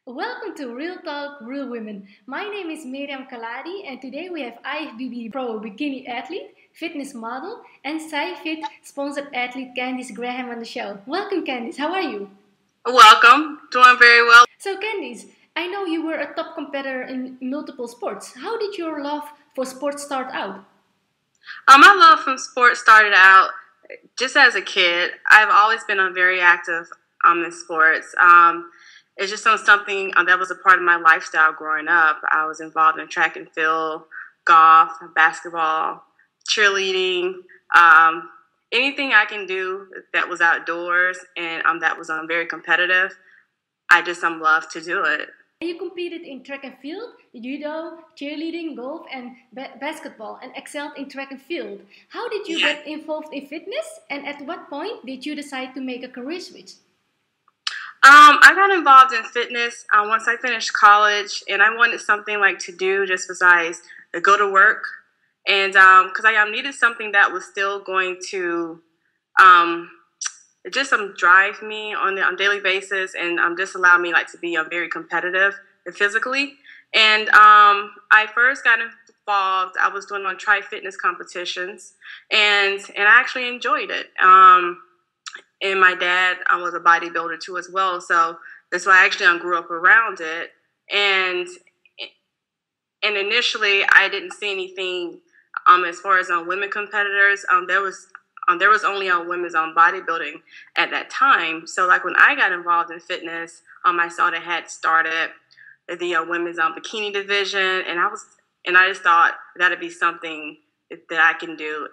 Welcome to Real Talk, Real Women. My name is Miriam Khalladi, and today we have IFBB Pro Bikini Athlete, fitness model, and SciFit sponsored athlete Candice Graham on the show. Welcome, Candice. How are you? Welcome. Doing very well. So, Candice, I know you were a top competitor in multiple sports. How did your love for sports start out? My love from sports started out just as a kid. I've always been very active in sports. It's just something that was a part of my lifestyle growing up. I was involved in track and field, golf, basketball, cheerleading, anything I can do that was outdoors and that was very competitive. I just love to do it. You competed in track and field, judo, cheerleading, golf, and basketball, and excelled in track and field. How did you get involved in fitness, and at what point did you decide to make a career switch? I got involved in fitness once I finished college, and I wanted something like to do just besides go to work, and because I needed something that was still going to just drive me on a daily basis, and just allow me like to be very competitive physically. And I first got involved. I was doing on tri fitness competitions, and I actually enjoyed it. And my dad was a bodybuilder too as well, so that's why I actually grew up around it. And initially, I didn't see anything as far as women competitors. There was only women's bodybuilding at that time. So like when I got involved in fitness, I saw they had started the women's bikini division, and I just thought that'd be something that I can do,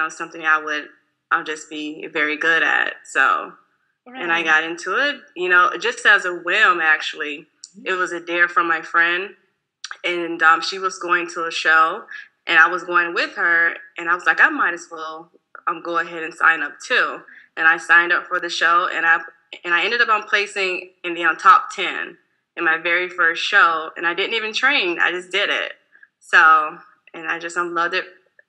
something I'll just be very good at. So, right. And I got into it, just as a whim, actually. It was a dare from my friend, and she was going to a show, and I was going with her, and I was like, I might as well go ahead and sign up too. And I signed up for the show, and I ended up placing in the top 10 in my very first show, and I didn't even train. I just did it. So, and I just loved it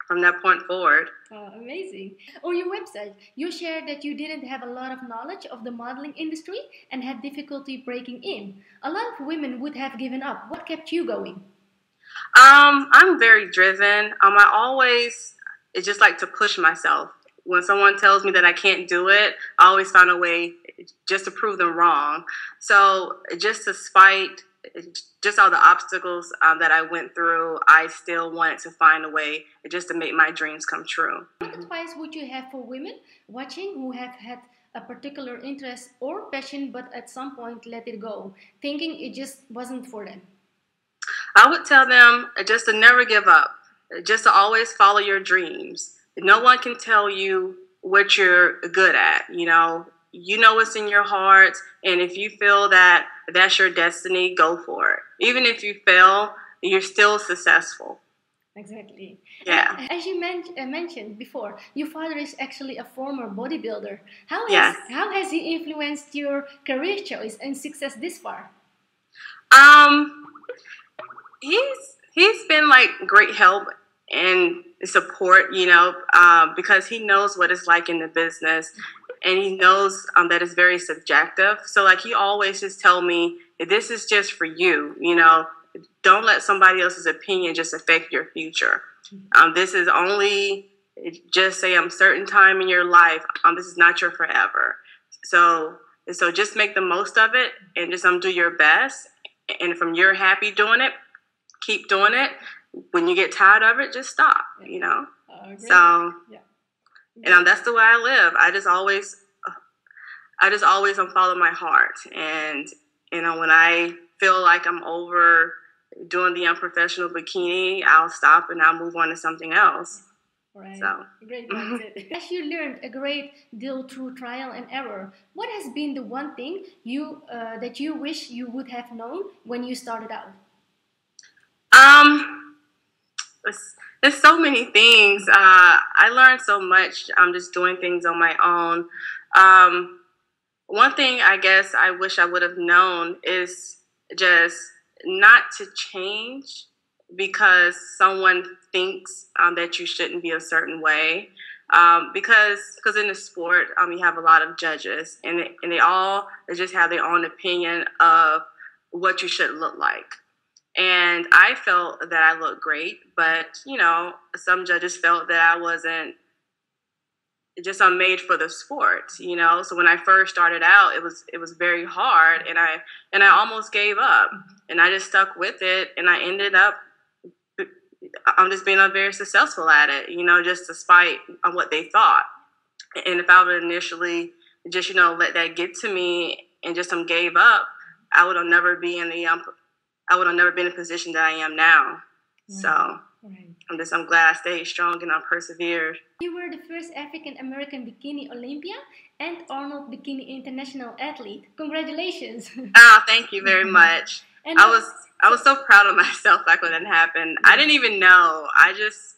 from that point forward. Oh, amazing. On your website, you shared that you didn't have a lot of knowledge of the modeling industry and had difficulty breaking in. A lot of women would have given up. What kept you going? I'm very driven. I always just like to push myself. When someone tells me that I can't do it, I always find a way just to prove them wrong. So just despite just all the obstacles that I went through, I still wanted to find a way just to make my dreams come true. What advice would you have for women watching who have had a particular interest or passion but at some point let it go, thinking it just wasn't for them? I would tell them just to never give up, just to always follow your dreams. No one can tell you what you're good at, You know what's in your heart, and if you feel that that's your destiny, go for it. Even if you fail, you're still successful. Exactly. Yeah. As you mentioned before, your father is actually a former bodybuilder. How has he influenced your career choice and success this far? He's been like great help and support, because he knows what it's like in the business, and he knows that it's very subjective. So like he always just tell me, this is just for you, don't let somebody else's opinion just affect your future. This is only just say certain time in your life. This is not your forever. So just make the most of it and just do your best. And if you're happy doing it, keep doing it. When you get tired of it, just stop, So, yeah. And that's the way I live. I just always follow my heart. And, when I feel like I'm over doing the unprofessional bikini, I'll stop and I'll move on to something else. Right. So. Great mindset. As you learned a great deal through trial and error, what has been the one thing that you wish you would have known when you started out? There's so many things. I learned so much. I'm just doing things on my own. One thing I guess I wish I would have known is just not to change because someone thinks that you shouldn't be a certain way. Because in the sport, you have a lot of judges, and they all just have their own opinion of what you should look like. And I felt that I looked great, but, you know, some judges felt that I wasn't just made for the sport, you know. So when I first started out, it was very hard, and I almost gave up, and I just stuck with it, and I ended up I'm just being very successful at it, you know, just despite what they thought. And if I would initially just, you know, let that get to me and just gave up, I would have never be in the I would have never been in the position that I am now. So I'm glad I stayed strong and I persevered. You were the first African American bikini Olympia and Arnold Bikini International athlete. Congratulations! Oh, thank you very much. And I was so proud of myself like when that happened. I didn't even know. I just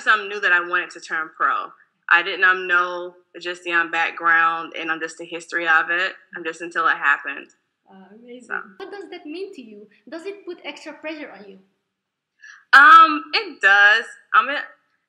knew that I wanted to turn pro. I didn't know just the background and just the history of it. Just until it happened. Amazing. So. What does that mean to you? Does it put extra pressure on you? It does.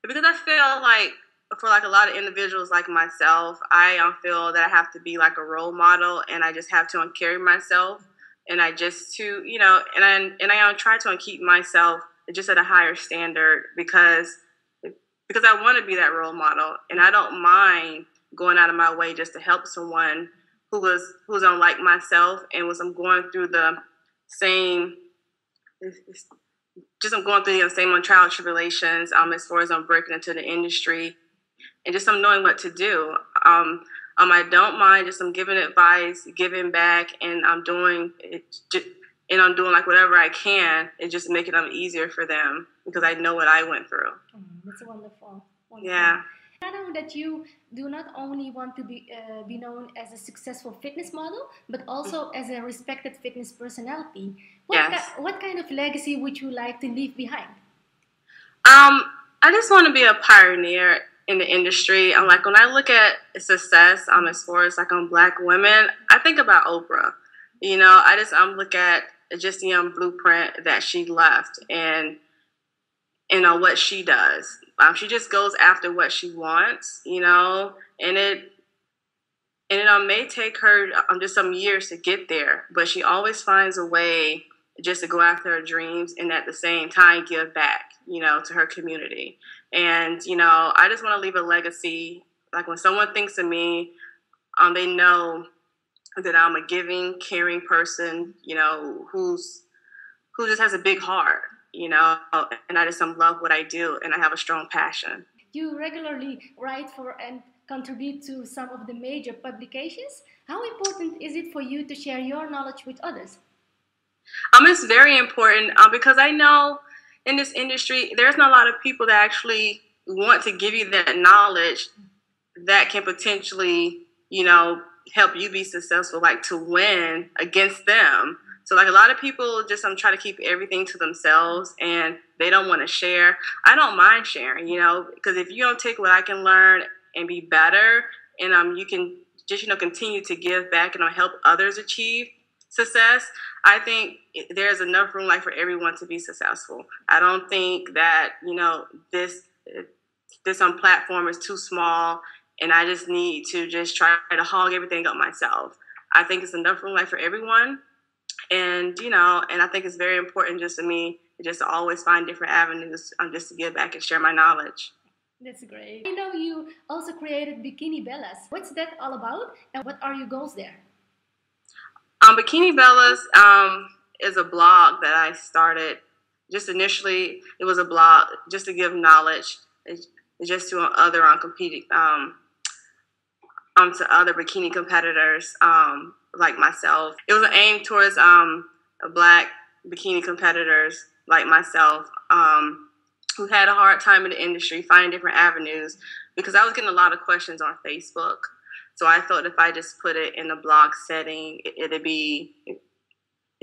Because I feel like for like a lot of individuals like myself, I feel that I have to be like a role model, and I just have to carry myself, and I just to, you know, and I try to keep myself just at a higher standard because I want to be that role model, and I don't mind going out of my way just to help someone who's unlike myself and was going through the same. Just I'm going through the same trial tribulations as far as I'm breaking into the industry, and just I'm knowing what to do. I don't mind just I'm giving advice, giving back, and I'm doing it, and I'm doing like whatever I can, and just making it easier for them because I know what I went through. That's wonderful. Yeah. I know that you do not only want to be known as a successful fitness model, but also as a respected fitness personality. What kind of legacy would you like to leave behind? I just want to be a pioneer in the industry. Like when I look at success, as far as like on Black women, I think about Oprah. You know, I just look at just the blueprint that she left, and you know what she does. She just goes after what she wants, you know, and it may take her just some years to get there, but she always finds a way just to go after her dreams and at the same time give back, you know, to her community. And, you know, I just want to leave a legacy. Like when someone thinks of me, they know that I'm a giving, caring person, you know, who just has a big heart, you know, and I just love what I do, and I have a strong passion. You regularly write for and contribute to some of the major publications. How important is it for you to share your knowledge with others? It's very important because I know in this industry, there's not a lot of people that actually want to give you that knowledge that can potentially, you know, help you be successful, like to win against them. So like a lot of people just try to keep everything to themselves, and they don't want to share. I don't mind sharing, you know, because if you don't take what I can learn and be better, and you can just, you know, continue to give back and help others achieve success, I think there's enough room like for everyone to be successful. I don't think that, you know, this platform is too small and I just need to just try to hog everything up myself. I think it's enough room like for everyone. And, you know, and I think it's very important just to me just to always find different avenues just to give back and share my knowledge. That's great. I know you also created Bikini Bellas. What's that all about, and what are your goals there? Bikini Bellas is a blog that I started. Just initially, it was a blog just to give knowledge, just to other competing to other bikini competitors like myself. It was aimed towards Black bikini competitors like myself who had a hard time in the industry, finding different avenues, because I was getting a lot of questions on Facebook. So I thought if I just put it in a blog setting, it'd be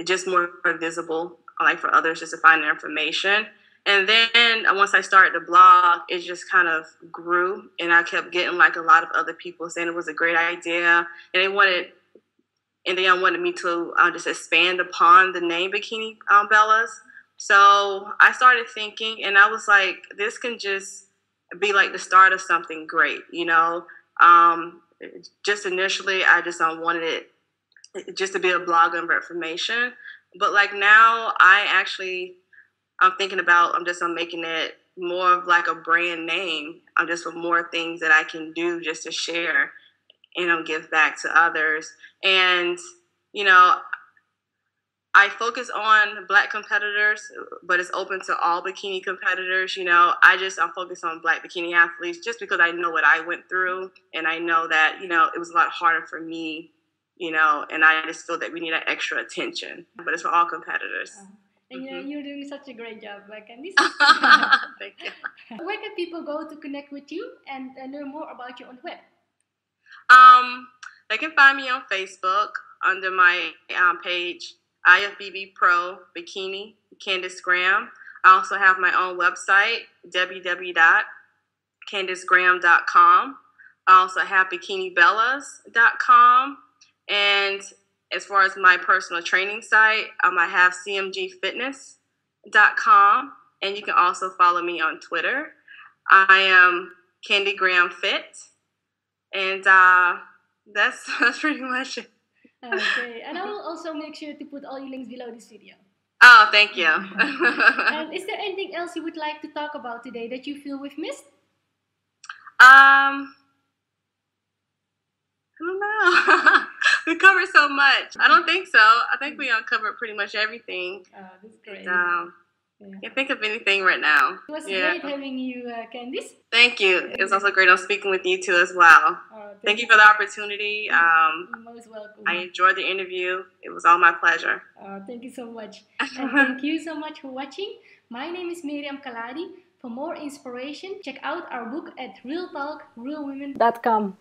just more visible, like for others just to find their information. And then once I started the blog, it just kind of grew, and I kept getting like a lot of other people saying it was a great idea, and they wanted me to just expand upon the name Bikini Bellas. So I started thinking, and I was like, this can just be like the start of something great, you know. Just initially, I just wanted it just to be a blogger of information. But like now, I'm thinking about, I'm just making it more of like a brand name. I'm just with more things that I can do just to share and give back to others. And, you know, I focus on Black competitors, but it's open to all bikini competitors. I'm focused on Black bikini athletes just because I know what I went through, and I know that, it was a lot harder for me, and I just feel that we need that extra attention. But it's for all competitors. And you're doing such a great job, Candyce. Thank you. Where can people go to connect with you and learn more about you on the web? They can find me on Facebook under my page, IFBB Pro Bikini Candyce Graham. I also have my own website, www.candicegraham.com. I also have bikinibellas.com. And as far as my personal training site, I have cmgfitness.com. And you can also follow me on Twitter. I am Candy Graham Fit. And that's pretty much it. Okay, and I will also make sure to put all your links below this video. Oh, thank you. And is there anything else you would like to talk about today that you feel we've missed? I don't know. We covered so much. I don't think so. I think we uncovered pretty much everything. Oh, that's great. Can't think of anything right now. It was great having you, Candyce. Thank you. It was also great on speaking with you too as well. Thank you for the opportunity. You're most welcome. I enjoyed the interview. It was all my pleasure. Thank you so much. And thank you so much for watching. My name is Miriam Khalladi. For more inspiration, check out our book at realtalkrealwomen.com.